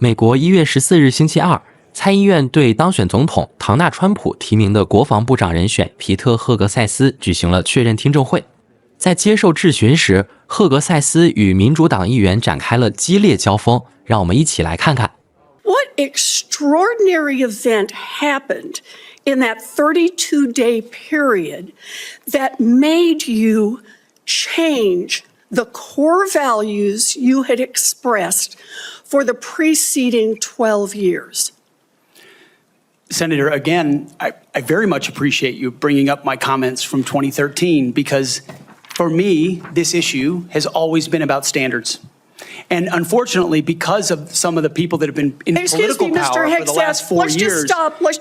美国1月14日星期二，参议院对当选总统唐纳·川普提名的国防部长人选皮特·赫格塞斯举行了确认听证会。在接受质询时，赫格塞斯与民主党议员展开了激烈交锋。让我们一起来看看。What extraordinary event happened in that 32-day period that made you change the core values you had expressed for the preceding 12 years? Senator, again, I very much appreciate you bringing up my comments from 2013 because for me, this issue has always been about standards. And unfortunately, because of some of the people that have been in political power for the last 4 years,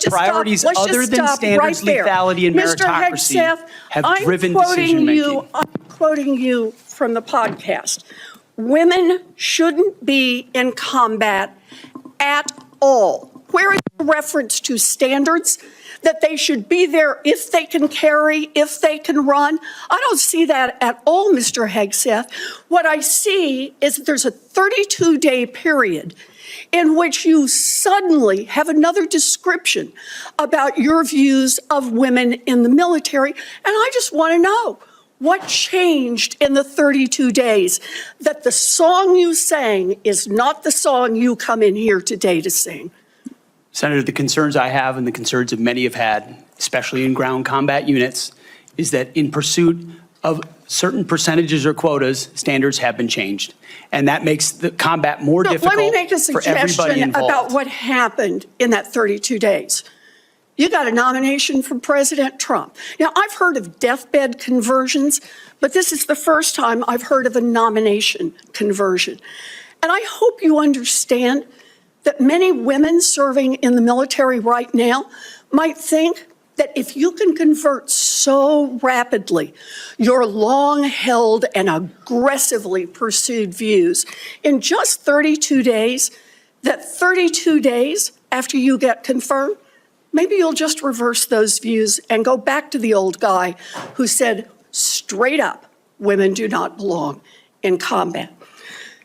priorities other than standards, lethality, and meritocracy have driven decision-making. I'm quoting you from the podcast. Women shouldn't be in combat at all. Where is the reference to standards? That they should be there if they can carry, if they can run? I don't see that at all, Mr. Hegseth. What I see is that there's a 32-day period in which you suddenly have another description about your views of women in the military. And I just want to know, what changed in the 32 days that the song you sang is not the song you come in here today to sing? Senator, the concerns I have and the concerns of many have had, especially in ground combat units, is that in pursuit of certain percentages or quotas, standards have been changed. And that makes the combat more difficult for everybody involved. Let me make a suggestion about what happened in that 32 days. You got a nomination from President Trump. Now, I've heard of deathbed conversions, but this is the first time I've heard of a nomination conversion. And I hope you understand that many women serving in the military right now might think that if you can convert so rapidly your long-held and aggressively pursued views in just 32 days, that 32 days after you get confirmed, maybe you'll just reverse those views and go back to the old guy who said straight up, women do not belong in combat.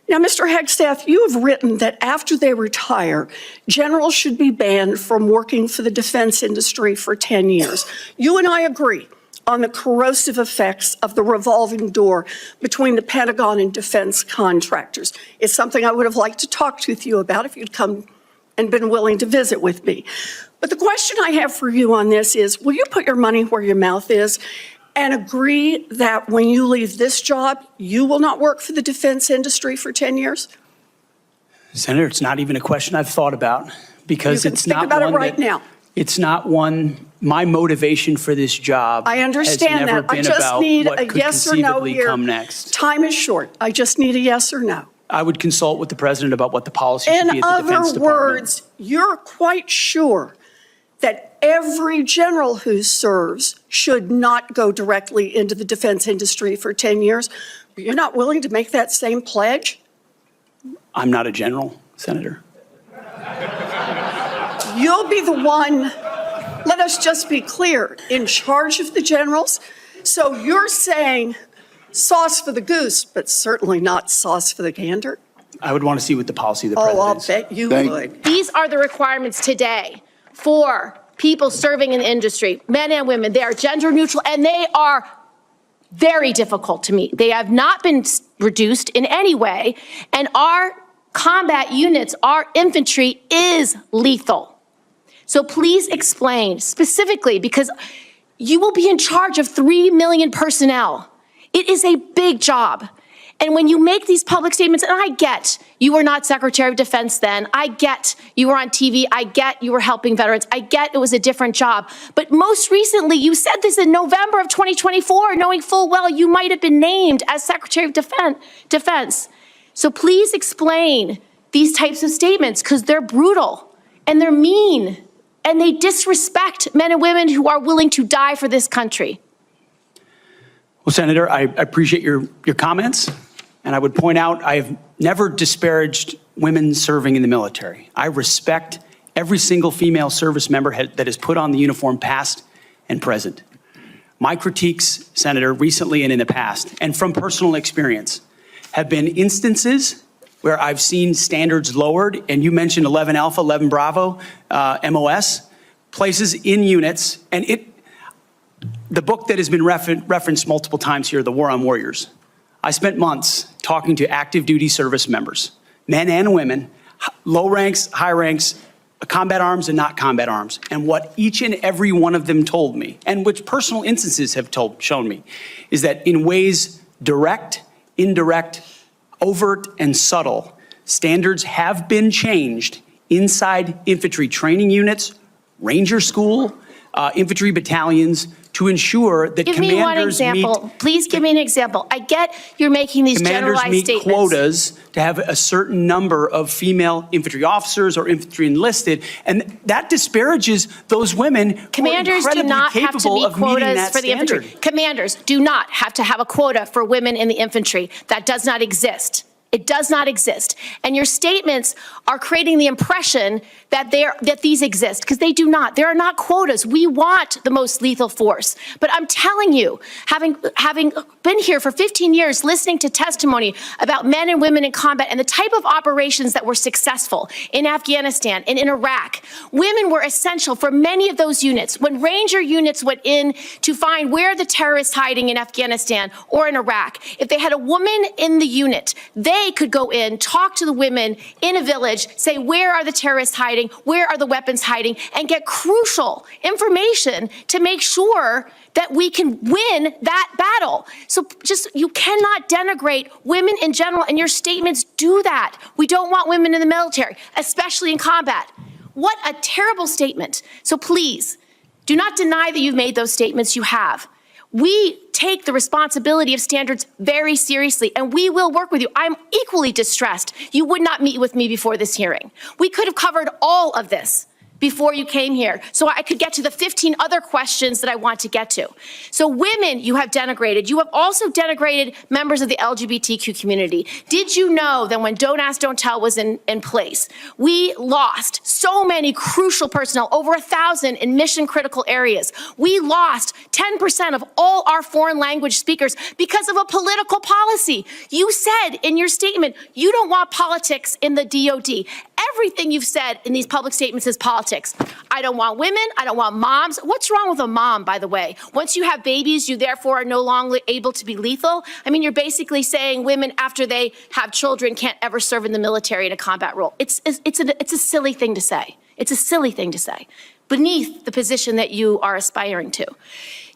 Now, Mr. Hegseth, you have written that after they retire, generals should be banned from working for the defense industry for 10 years. You and I agree on the corrosive effects of the revolving door between the Pentagon and defense contractors. It's something I would have liked to talk with you about if you'd come and been willing to visit with me. But the question I have for you on this is, will you put your money where your mouth is and agree that when you leave this job, you will not work for the defense industry for 10 years? Senator, it's not even a question I've thought about because it's not one right now. It's not one, my motivation for this job I understand has never that. I been just about need what a could yes or no conceivably here. come next. Time is short. I just need a yes or no. I would consult with the president about what the policy should be at the Defense Department. In other words, you're quite sure that every general who serves should not go directly into the defense industry for 10 years. But you're not willing to make that same pledge? I'm not a general, Senator. You'll be the one, let us just be clear, in charge of the generals. So you're saying sauce for the goose, but certainly not sauce for the gander? I would want to see what the policy of the president is. I'll bet you would. These are the requirements today for people serving in the industry, men and women. They are gender neutral, and they are very difficult to meet. They have not been reduced in any way, and our combat units, our infantry is lethal. So please explain specifically, because you will be in charge of 3 million personnel. It is a big job. And when you make these public statements, and I get you were not Secretary of Defense then, I get you were on TV, I get you were helping veterans, I get it was a different job. But most recently, you said this in November of 2024, knowing full well you might have been named as Secretary of Defense. So please explain these types of statements, because they're brutal and they're mean and they disrespect men and women who are willing to die for this country. Well, Senator, I appreciate your comments, and I would point out I have never disparaged women serving in the military. I respect every single female service member that has put on the uniform, past and present. My critiques, Senator, recently and in the past, and from personal experience, have been instances where I've seen standards lowered, and you mentioned 11 Alpha, 11 Bravo, MOS, places in units, and the book that has been referenced multiple times here, The War on Warriors. I spent months talking to active duty service members, men and women, low ranks, high ranks, combat arms and not combat arms. And what each and every one of them told me, and which personal instances have shown me, is that in ways direct, indirect, overt, and subtle, standards have been changed inside infantry training units, Ranger School, infantry battalions, to ensure that Give me one example. Please give me an example. I get you're making these generalized statements. Commanders meet quotas to have a certain number of female infantry officers or infantry enlisted, and that disparages those women Commanders who are do incredibly not have to capable meet of meeting quotas that for the standard. infantry. Commanders do not have to have a quota for women in the infantry. That does not exist. It does not exist. And your statements are creating the impression that these exist, because they do not. There are not quotas. We want the most lethal force. But I'm telling you, having been here for 15 years, listening to testimony about men and women in combat and the type of operations that were successful in Afghanistan and in Iraq, women were essential for many of those units. When Ranger units went in to find where the terrorists hiding in Afghanistan or in Iraq, if they had a woman in the unit, they could go in, talk to the women in a village, say, where are the terrorists hiding? Where are the weapons hiding? And get crucial information to make sure that we can win that battle. So you cannot denigrate women in general, and your statements do that. We don't want women in the military, especially in combat. What a terrible statement. So please, do not deny that you've made those statements. You have. We take the responsibility of standards very seriously, and we will work with you. I'm equally distressed you would not meet with me before this hearing. We could have covered all of this before you came here, so I could get to the 15 other questions that I want to get to. So women you have denigrated. You have also denigrated members of the LGBTQ community. Did you know that when Don't Ask, Don't Tell was in place, we lost so many crucial personnel, over 1,000 in mission critical areas. We lost 10% of all our foreign language speakers because of a political policy. You said in your statement, you don't want politics in the DOD. Everything you've said in these public statements is politics. I don't want women. I don't want moms. What's wrong with a mom, by the way? Once you have babies, you therefore are no longer able to be lethal. I mean, you're basically saying women, after they have children, can't ever serve in the military in a combat role. It's a silly thing to say. It's a silly thing to say, beneath the position that you are aspiring to.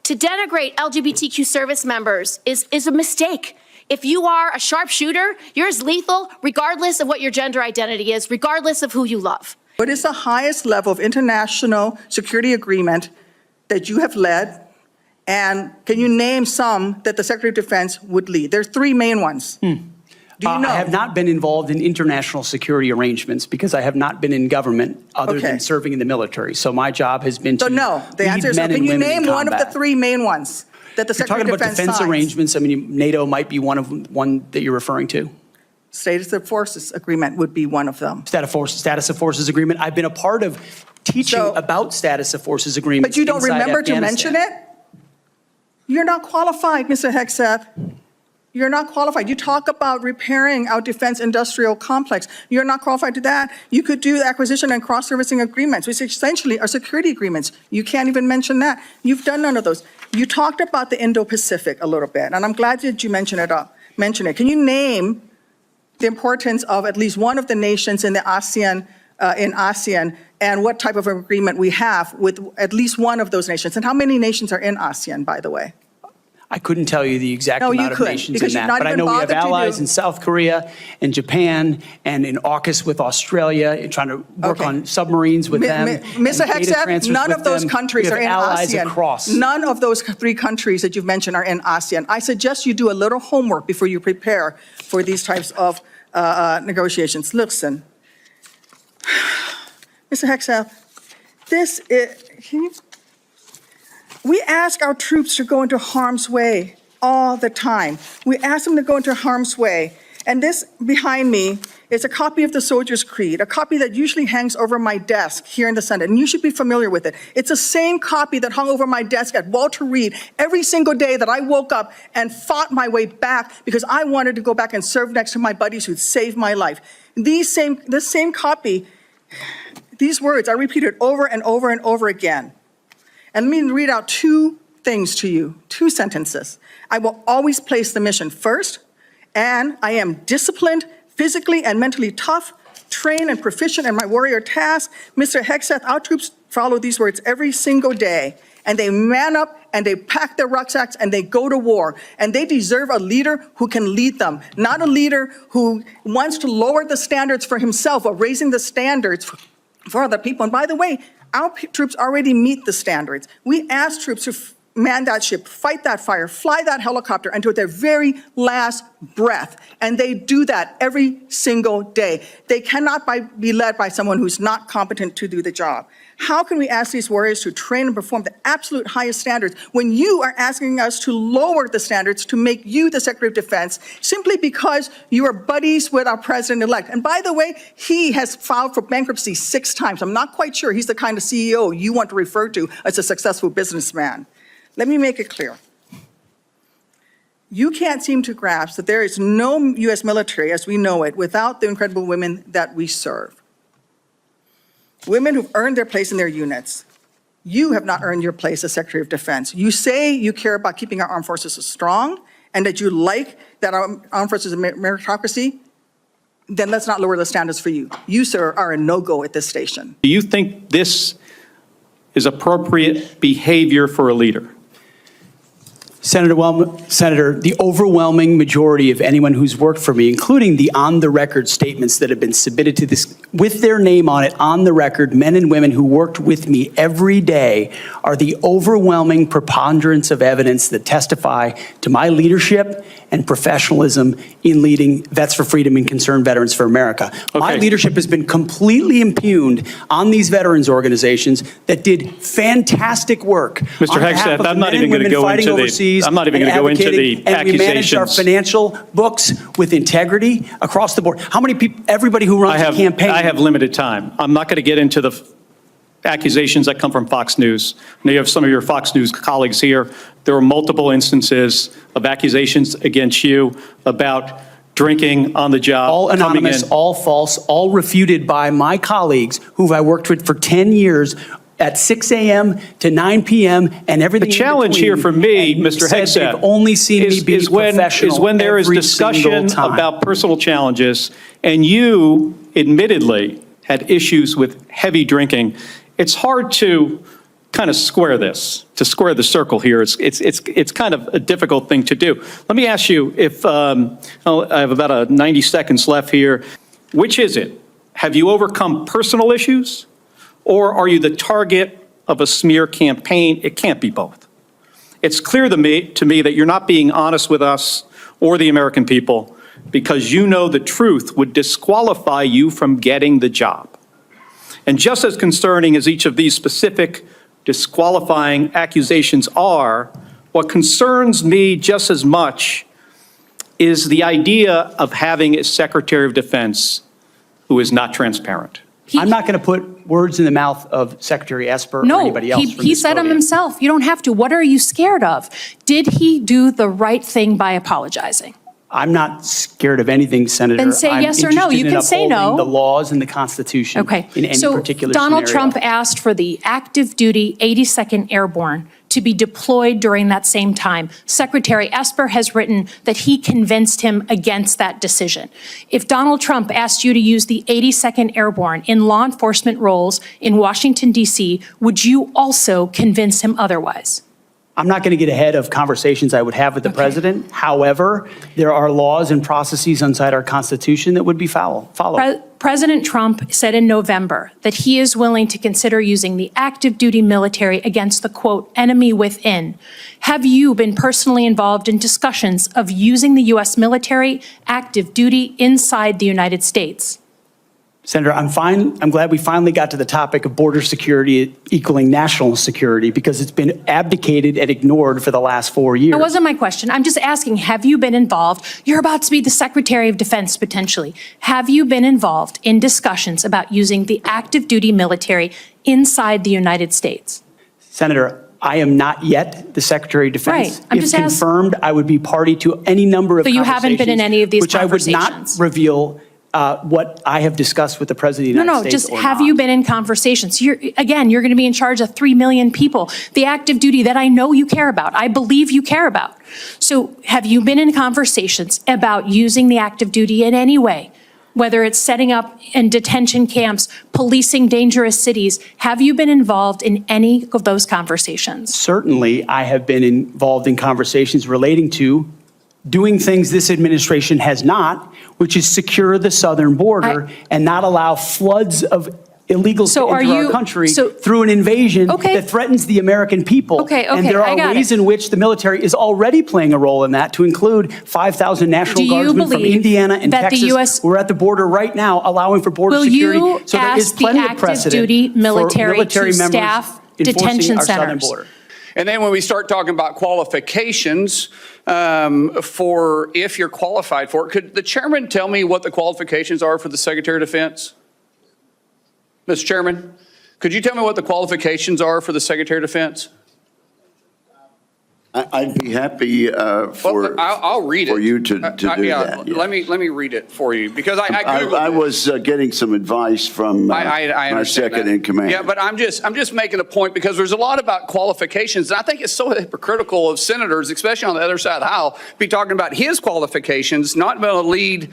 To denigrate LGBTQ service members is a mistake. If you are a sharpshooter, you're as lethal regardless of what your gender identity is, regardless of who you love. What is the highest level of international security agreement that you have led? And can you name some that the Secretary of Defense would lead? There's three main ones. Do you know? I have not been involved in international security arrangements because I have not been in government other than serving in the military. So my job has been to So no, the answer is no. Can you name one of the three main ones that the Secretary of Defense signs? You're talking about defense arrangements. I mean, NATO might be one that you're referring to. Status of Forces Agreement would be one of them. Status of Forces Agreement. I've been a part of teaching about Status of Forces Agreements. But you don't remember to mention it? You're not qualified, Mr. Hegseth. You're not qualified. You talk about repairing our defense industrial complex. You're not qualified to that. You could do acquisition and cross-servicing agreements, which essentially are security agreements. You can't even mention that. You've done none of those. You talked about the Indo-Pacific a little bit, and I'm glad that you mentioned it. Can you name the importance of at least one of the nations in the ASEAN, and what type of agreement we have with at least one of those nations? And how many nations are in ASEAN, by the way? I couldn't tell you the exact amount of nations in that, but I know we have allies in South Korea and Japan and in AUKUS with Australia, and trying to work on submarines with them. Mr. Hegseth, none of those countries are in ASEAN. Across. None of those three countries that you've mentioned are in ASEAN. I suggest you do a little homework before you prepare for these types of negotiations. Listen, Mr. Hegseth, we ask our troops to go into harm's way all the time. We ask them to go into harm's way. And this behind me is a copy of the Soldier's Creed, a copy that usually hangs over my desk here in the Senate, and you should be familiar with it. It's the same copy that hung over my desk at Walter Reed every single day that I woke up and fought my way back because I wanted to go back and serve next to my buddies who saved my life. This same copy, these words are repeated over and over and over again. And let me read out two things to you, two sentences. I will always place the mission first, and I am disciplined, physically and mentally tough, trained and proficient in my warrior task. Mr. Hegseth, our troops follow these words every single day, and they man up and they pack their rucksacks and they go to war. And they deserve a leader who can lead them, not a leader who wants to lower the standards for himself or raising the standards for other people. And by the way, our troops already meet the standards. We ask troops to man that ship, fight that fire, fly that helicopter until their very last breath. And they do that every single day. They cannot be led by someone who's not competent to do the job. How can we ask these warriors to train and perform the absolute highest standards when you are asking us to lower the standards to make you the Secretary of Defense simply because you are buddies with our president-elect? And by the way, he has filed for bankruptcy 6 times. I'm not quite sure he's the kind of CEO you want to refer to as a successful businessman. Let me make it clear. You can't seem to grasp that there is no U.S. military as we know it without the incredible women that we serve. Women who've earned their place in their units. You have not earned your place as Secretary of Defense. You say you care about keeping our armed forces strong and that you like that our armed forces are meritocracy. Then let's not lower the standards for you. You, sir, are a no-go at this station. Do you think this is appropriate behavior for a leader? Senator, the overwhelming majority of anyone who's worked for me, including the on-the-record statements that have been submitted to this, with their name on it, on the record, men and women who worked with me every day, are the overwhelming preponderance of evidence that testify to my leadership and professionalism in leading Vets for Freedom and Concerned Veterans for America. Okay. My leadership has been completely impugned on these veterans organizations that did fantastic work. Mr. Hegseth, I'm not even going to go into the, I'm not even going to go into the and we manage our accusations. financial books with integrity across the board. How many people, everybody who runs a campaign. I have limited time. I'm not going to get into the accusations that come from Fox News. Now you have some of your Fox News colleagues here. There were multiple instances of accusations against you about drinking on the job. All anonymous, all false, all refuted by my colleagues who I worked with for 10 years at 6 a.m. to 9 p.m. and everything. The challenge here for me, Mr. Hegseth, they've only seen me be professional is when there is every discussion single time. about personal challenges, and you admittedly had issues with heavy drinking. It's hard to kind of square this, to square the circle here. It's kind of a difficult thing to do. Let me ask you, if I have about 90 seconds left here, which is it? Have you overcome personal issues, or are you the target of a smear campaign? It can't be both. It's clear to me that you're not being honest with us or the American people because you know the truth would disqualify you from getting the job. And just as concerning as each of these specific disqualifying accusations are, what concerns me just as much is the idea of having a Secretary of Defense who is not transparent. I'm not going to put words in the mouth of Secretary Esper or anybody else. He said them himself. You don't have to. What are you scared of? Did he do the right thing by apologizing? I'm not scared of anything, Senator. Then say yes or no. You can say no. I'm interested in upholding the laws and the Constitution in any particular Donald scenario. Trump asked for the active duty 82nd Airborne to be deployed during that same time. Secretary Esper has written that he convinced him against that decision. If Donald Trump asked you to use the 82nd Airborne in law enforcement roles in Washington, D.C., would you also convince him otherwise? I'm not going to get ahead of conversations I would have with the president. However, there are laws and processes inside our Constitution that would be followed. President Trump said in November that he is willing to consider using the active duty military against the, quote, enemy within. Have you been personally involved in discussions of using the U.S. military active duty inside the United States? Senator, I'm glad we finally got to the topic of border security equaling national security, because it's been abdicated and ignored for the last 4 years. That wasn't my question. I'm just asking, have you been involved? You're about to be the Secretary of Defense potentially. Have you been involved in discussions about using the active duty military inside the United States? Senator, I am not yet the Secretary of Defense. Right. I'm just If confirmed, I would be party to any number of So you haven't been in any of these which I would not conversations? reveal what I have discussed with the President of the United States. Just have you been in conversations? You're going to be in charge of 3 million people, the active duty that I know you care about, I believe you care about. So have you been in conversations about using the active duty in any way? Whether it's setting up in detention camps, policing dangerous cities, have you been involved in any of those conversations? Certainly, I have been involved in conversations relating to doing things this administration has not, which is secure the southern border and not allow floods of illegals to enter our country through an invasion that threatens the American people. And there are ways in which the military is already playing a role in that, to include 5,000 National Guardsmen from Indiana and Texas who are at the border right now allowing for border security. So there is plenty of precedent for military members staff enforcing detention our southern centers? border. And then when we start talking about qualifications for if you're qualified for it, could the chairman tell me what the qualifications are for the Secretary of Defense? Mr. Chairman, could you tell me what the qualifications are for the Secretary of Defense? I'd be happy I'll read it. for you to do that. Yeah. Let me read it for you, because I Googled I it. was getting some advice from I my second in command. Yeah, but I'm just making a point, because there's a lot about qualifications, and I think it's so hypocritical of senators, especially on the other side of the aisle, be talking about his qualifications, not being able to lead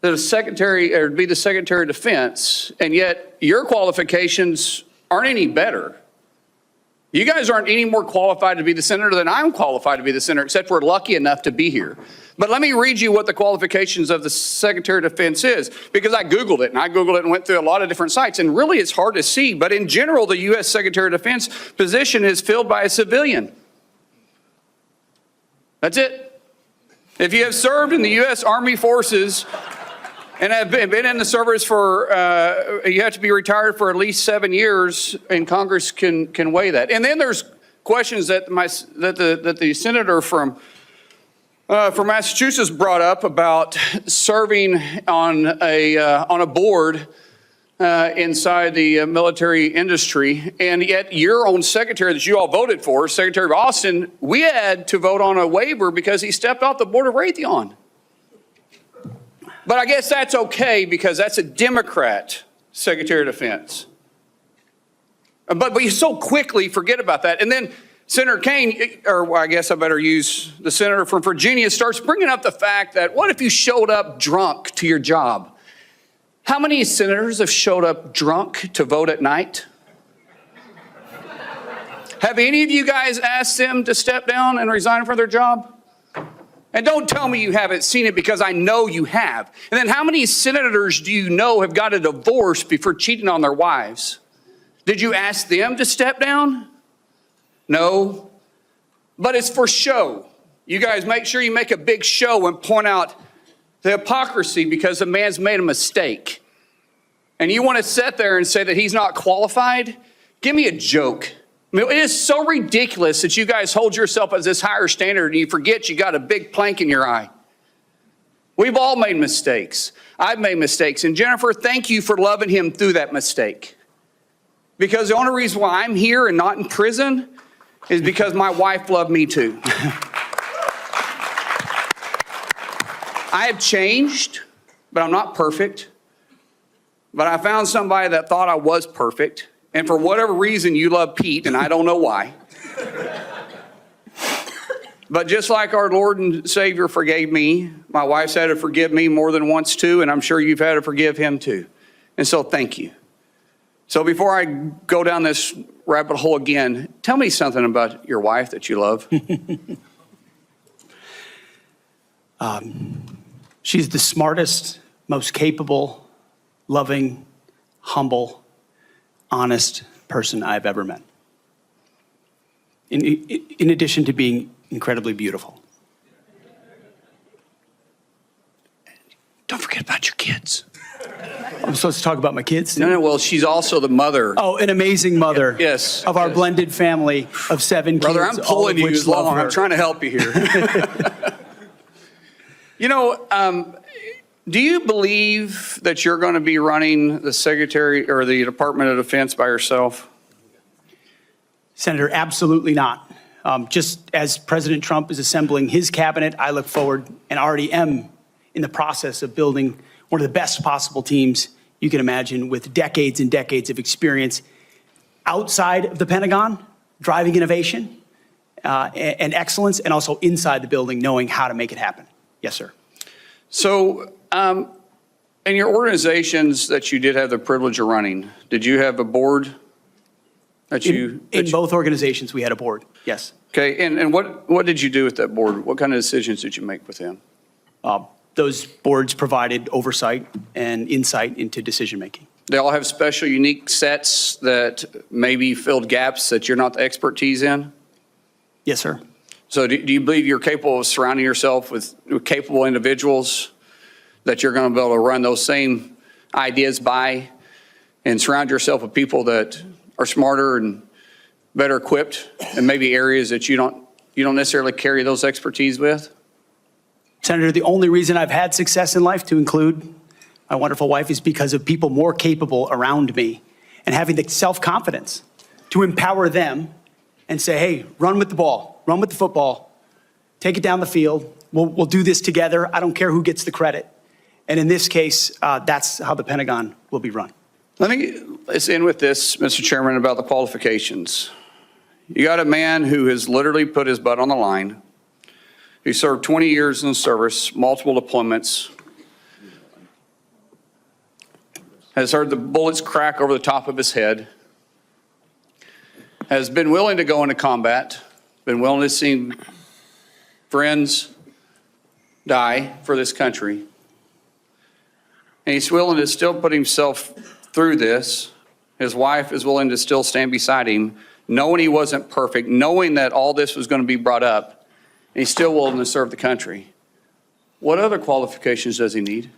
the Secretary or be the Secretary of Defense, and yet your qualifications aren't any better. You guys aren't any more qualified to be the senator than I'm qualified to be the senator, except we're lucky enough to be here. But let me read you what the qualifications of the Secretary of Defense is, because I Googled it, and went through a lot of different sites, and really it's hard to see. But in general, the U.S. Secretary of Defense position is filled by a civilian. That's it. If you have served in the U.S. Army Forces and have been in the service for, you have to be retired for at least 7 years, and Congress can weigh that. And then there's questions that the senator from Massachusetts brought up about serving on a board inside the military industry, and yet your own secretary that you all voted for, Secretary of Austin, we had to vote on a waiver because he stepped off the board of Raytheon. But I guess that's okay, because that's a Democrat Secretary of Defense. But we so quickly forget about that. And then Senator Kaine, or I guess I better use the senator from Virginia, starts bringing up the fact that what if you showed up drunk to your job? How many senators have showed up drunk to vote at night? Have any of you guys asked them to step down and resign from their job? And don't tell me you haven't seen it, because I know you have. And then how many senators do you know have got a divorce before cheating on their wives? Did you ask them to step down? No. But it's for show. You guys make sure you make a big show and point out the hypocrisy because the man's made a mistake. And you want to sit there and say that he's not qualified? Give me a joke. I mean, it is so ridiculous that you guys hold yourself as this higher standard and you forget you got a big plank in your eye. We've all made mistakes. I've made mistakes. And Jennifer, thank you for loving him through that mistake. Because the only reason why I'm here and not in prison is because my wife loved me too. I have changed, but I'm not perfect. But I found somebody that thought I was perfect. And for whatever reason, you love Pete, and I don't know why. But just like our Lord and Savior forgave me, my wife's had to forgive me more than once too, and I'm sure you've had to forgive him too. And so thank you. So before I go down this rabbit hole again, tell me something about your wife that you love. She's the smartest, most capable, loving, humble, honest person I've ever met. In addition to being incredibly beautiful. Don't forget about your kids. I'm supposed to talk about my kids? No, well, she's also the mother. Oh, an amazing mother. Yes. Of our Yes. blended family of 7 Brother, kids. I'm all pulling of you which love along. her. I'm trying to help you here. Do you believe that you're going to be running the Secretary or the Department of Defense by yourself? Senator, absolutely not. Just as President Trump is assembling his cabinet, I look forward and already am in the process of building one of the best possible teams you can imagine, with decades and decades of experience outside of the Pentagon, driving innovation and excellence, and also inside the building, knowing how to make it happen. Yes, sir. So, in your organizations that you did have the privilege of running, did you have a board that you? In both organizations, we had a board, yes. Okay, and what did you do with that board? What kind of decisions did you make with them? Those boards provided oversight and insight into decision-making. They all have special, unique sets that maybe filled gaps that you're not the expertise in? Yes, sir. So do you believe you're capable of surrounding yourself with capable individuals that you're going to be able to run those same ideas by, and surround yourself with people that are smarter and better equipped in maybe areas that you don't necessarily carry those expertise with? Senator, the only reason I've had success in life, to include my wonderful wife, is because of people more capable around me and having the self-confidence to empower them and say, hey, run with the ball, run with the football, take it down the field. We'll do this together. I don't care who gets the credit. And in this case, that's how the Pentagon will be run. Let's end with this, Mr. Chairman, about the qualifications. You got a man who has literally put his butt on the line. He served 20 years in the service, multiple deployments, has heard the bullets crack over the top of his head, has been willing to go into combat, been willing to see friends die for this country. And he's willing to still put himself through this. His wife is willing to still stand beside him, knowing he wasn't perfect, knowing that all this was going to be brought up, and he's still willing to serve the country. What other qualifications does he need?